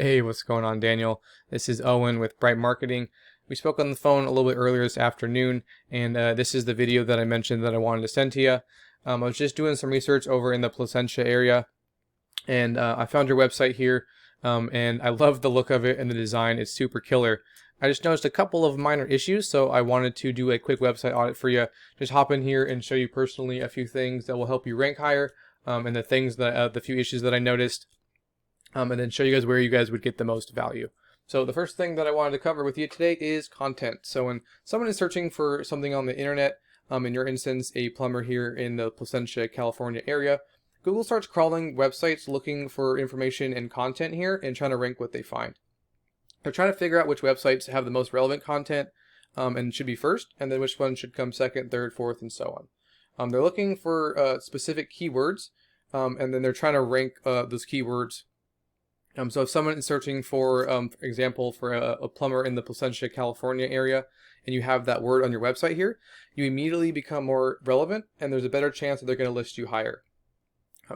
Hey, what's going on, Daniel? This is Owen with Bright Marketing. We spoke on the phone a little bit earlier this afternoon, and this is the video that I mentioned that I wanted to send to you. I was just doing some research over in the Placentia area, and I found your website here, and I love the look of it and the design. It's super killer. I just noticed a couple of minor issues, so I wanted to do a quick website audit for you. Just hop in here and show you personally a few things that will help you rank higher, and the few issues that I noticed. And then show you guys where you guys would get the most value. So the first thing that I wanted to cover with you today is content. So when someone is searching for something on the internet, in your instance, a plumber here in the Placentia, California area, Google starts crawling websites looking for information and content here and trying to rank what they find. They're trying to figure out which websites have the most relevant content and should be first, and then which one should come second, third, fourth, and so on. They're looking for specific keywords, and then they're trying to rank those keywords. So if someone is searching for example, for a plumber in the Placentia, California area, and you have that word on your website here, you immediately become more relevant, and there's a better chance that they're going to list you higher.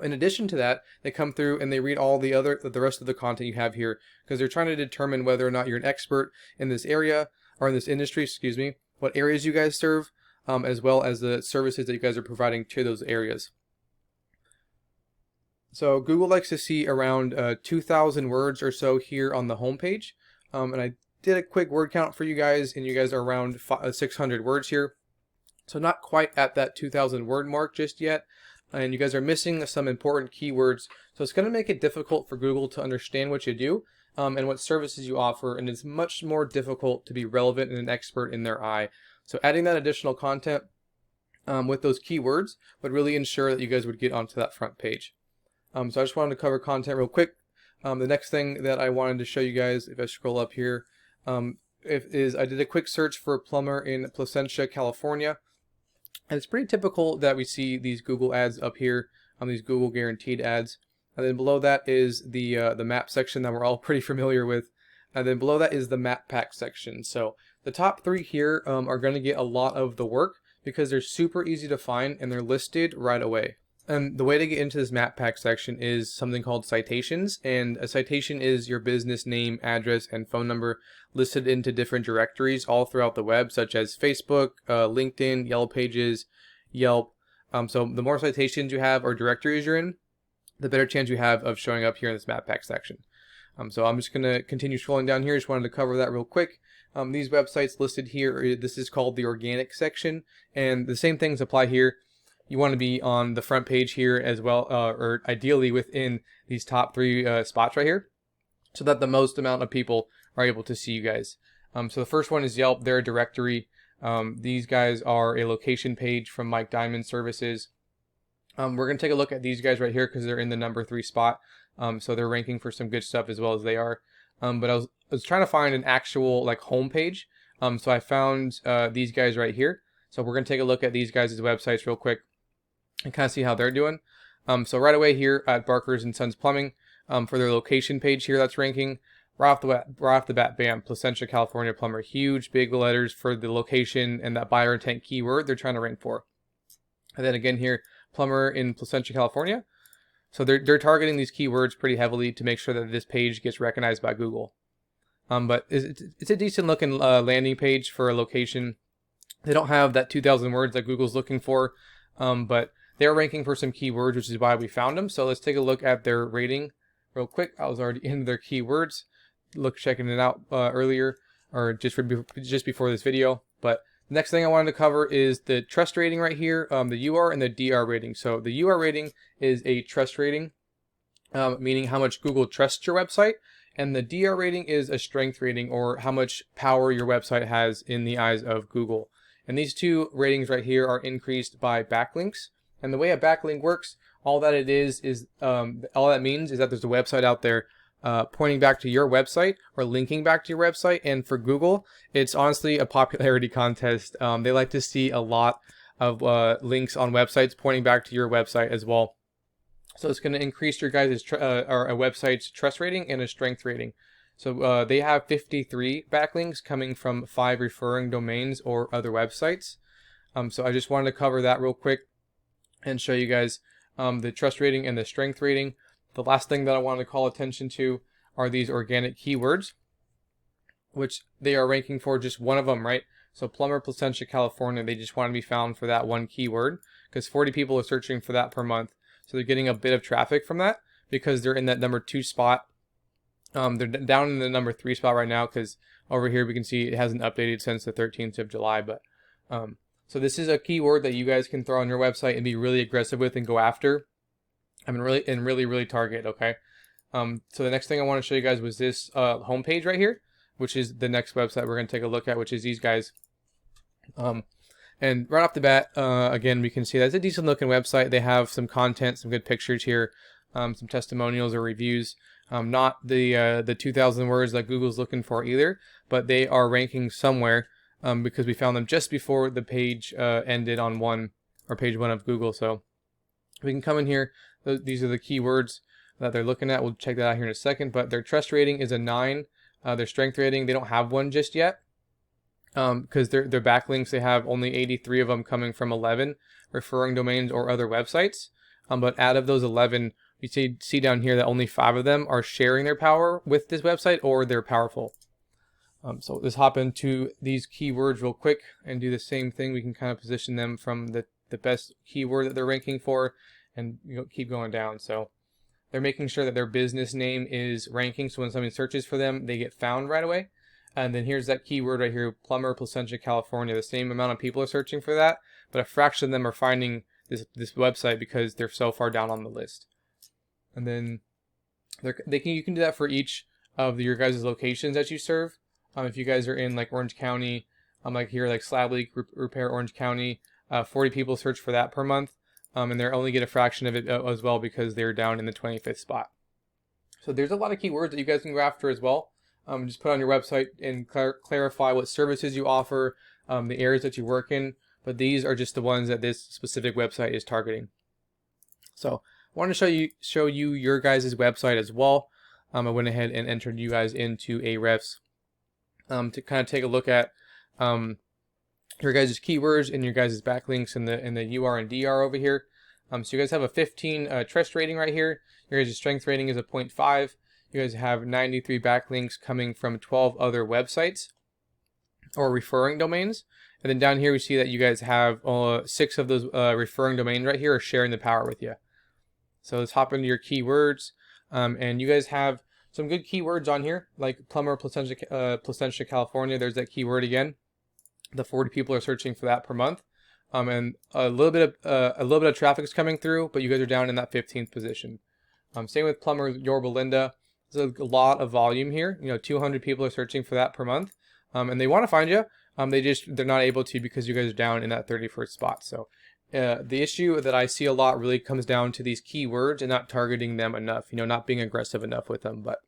In addition to that, they come through and they read all the rest of the content you have here, because they're trying to determine whether or not you're an expert in this area, or in this industry, excuse me, what areas you guys serve, as well as the services that you guys are providing to those areas. So Google likes to see around 2,000 words or so here on the home page. And I did a quick word count for you guys, and you guys are around 600 words here. So not quite at that 2,000 word mark just yet. And you guys are missing some important keywords. So it's going to make it difficult for Google to understand what you do and what services you offer. And it's much more difficult to be relevant and an expert in their eye. So adding that additional content with those keywords would really ensure that you guys would get onto that front page. So I just wanted to cover content real quick. The next thing that I wanted to show you guys, if I scroll up here, is I did a quick search for a plumber in Placentia, California. And it's pretty typical that we see these Google ads up here, these Google guaranteed ads. And then below that is the map section that we're all pretty familiar with. And then below that is the map pack section. So the top three here are going to get a lot of the work because they're super easy to find and they're listed right away. And the way to get into this map pack section is something called citations, and a citation is your business name, address, and phone number listed into different directories all throughout the web, such as Facebook, LinkedIn, Yellow Pages, Yelp. So the more citations you have or directories you're in, the better chance you have of showing up here in this map pack section. So I'm just going to continue scrolling down here. Just wanted to cover that real quick. These websites listed here, this is called the organic section, and the same things apply here. You want to be on the front page here as well, or ideally within these top three spots right here, so that the most amount of people are able to see you guys. So the first one is Yelp. They're a directory. These guys are a location page from Mike Diamond Services. We're going to take a look at these guys right here because they're in the number 3 spot. So they're ranking for some good stuff as well as they are. But I was trying to find an actual like home page. So I found these guys right here. So we're going to take a look at these guys' websites real quick and kind of see how they're doing. So right away here at Barker's and Sons Plumbing, for their location page here, that's ranking right off the bat, bam, Placentia, California plumber, huge big letters for the location and that buyer intent keyword they're trying to rank for. And then again here, plumber in Placentia, California. So they're targeting these keywords pretty heavily to make sure that this page gets recognized by Google. But it's a decent looking landing page for a location. They don't have that 2,000 words that Google's looking for, but they're ranking for some keywords, which is why we found them. So let's take a look at their rating real quick. I was already in their keywords, checking it out earlier, or just before this video. But the next thing I wanted to cover is the trust rating right here, the UR and the DR rating. So the UR rating is a trust rating, meaning how much Google trusts your website. And the DR rating is a strength rating, or how much power your website has in the eyes of Google. And these two ratings right here are increased by backlinks. And the way a backlink works, all that means is that there's a website out there pointing back to your website or linking back to your website. And for Google, it's honestly a popularity contest. They like to see a lot of links on websites pointing back to your website as well. So it's going to increase your guys' or a website's trust rating and a strength rating. So they have 53 backlinks coming from 5 referring domains or other websites. So I just wanted to cover that real quick and show you guys the trust rating and the strength rating. The last thing that I want to call attention to are these organic keywords, which they are ranking for just one of them, right? So plumber, Placentia, California, they just want to be found for that one keyword because 40 people are searching for that per month. So they're getting a bit of traffic from that because they're in that number 2 spot. They're down in the number 3 spot right now because over here we can see it hasn't updated since the 13th of July. But so this is a keyword that you guys can throw on your website and be really aggressive with and go after. I mean, really target. Okay. So the next thing I want to show you guys was this homepage right here, which is the next website we're going to take a look at, which is these guys. And right off the bat, again, we can see that's a decent looking website. They have some content, some good pictures here, some testimonials or reviews. Not the 2,000 words that Google's looking for either, but they are ranking somewhere because we found them just before the page ended on page 1 of Google. So we can come in here. These are the keywords that they're looking at. We'll check that out here in a second. But their trust rating is a 9. Their strength rating, they don't have one just yet. Because their backlinks, they have only 83 of them coming from 11 referring domains or other websites. But out of those 11, you see down here that only 5 of them are sharing their power with this website or they're powerful. So let's hop into these keywords real quick and do the same thing. We can kind of position them from the best keyword that they're ranking for and keep going down. So they're making sure that their business name is ranking. So when somebody searches for them, they get found right away. And then here's that keyword right here, plumber, Placentia, California. The same amount of people are searching for that, but a fraction of them are finding this website because they're so far down on the list. And then you can do that for each of your guys' locations that you serve. If you guys are in like Orange County, like here, like Slab Leak Repair Orange County, 40 people search for that per month, and they only get a fraction of it as well because they're down in the 25th spot. So there's a lot of keywords that you guys can go after as well. Just put on your website and clarify what services you offer, the areas that you work in. But these are just the ones that this specific website is targeting. So I want to show you your guys' website as well. I went ahead and entered you guys into Ahrefs to kind of take a look at your guys' keywords and your guys' backlinks in the UR and DR over here. So you guys have a 15 trust rating right here. Your guys' strength rating is a 0.5. You guys have 93 backlinks coming from 12 other websites or referring domains. And then down here we see that you guys have 6 of those referring domains right here are sharing the power with you. So let's hop into your keywords. And you guys have some good keywords on here, like plumber, Placentia, California. There's that keyword again. The 40 people are searching for that per month. And a little bit of traffic is coming through, but you guys are down in that 15th position. Same with plumber Yorba Linda. There's a lot of volume here. 200 people are searching for that per month, and they want to find you. They're not able to because you guys are down in that 31st spot. So the issue that I see a lot really comes down to these keywords and not targeting them enough. Not being aggressive enough with them. But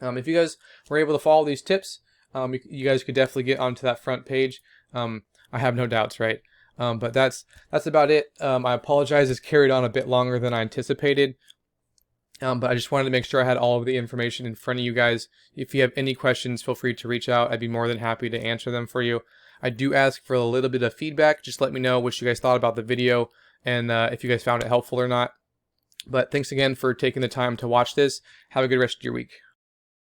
if you guys were able to follow these tips, you guys could definitely get onto that front page. I have no doubts, right? But that's about it. I apologize. It's carried on a bit longer than I anticipated. But I just wanted to make sure I had all of the information in front of you guys. If you have any questions, feel free to reach out. I'd be more than happy to answer them for you. I do ask for a little bit of feedback. Just let me know what you guys thought about the video and if you guys found it helpful or not. But thanks again for taking the time to watch this. Have a good rest of your week.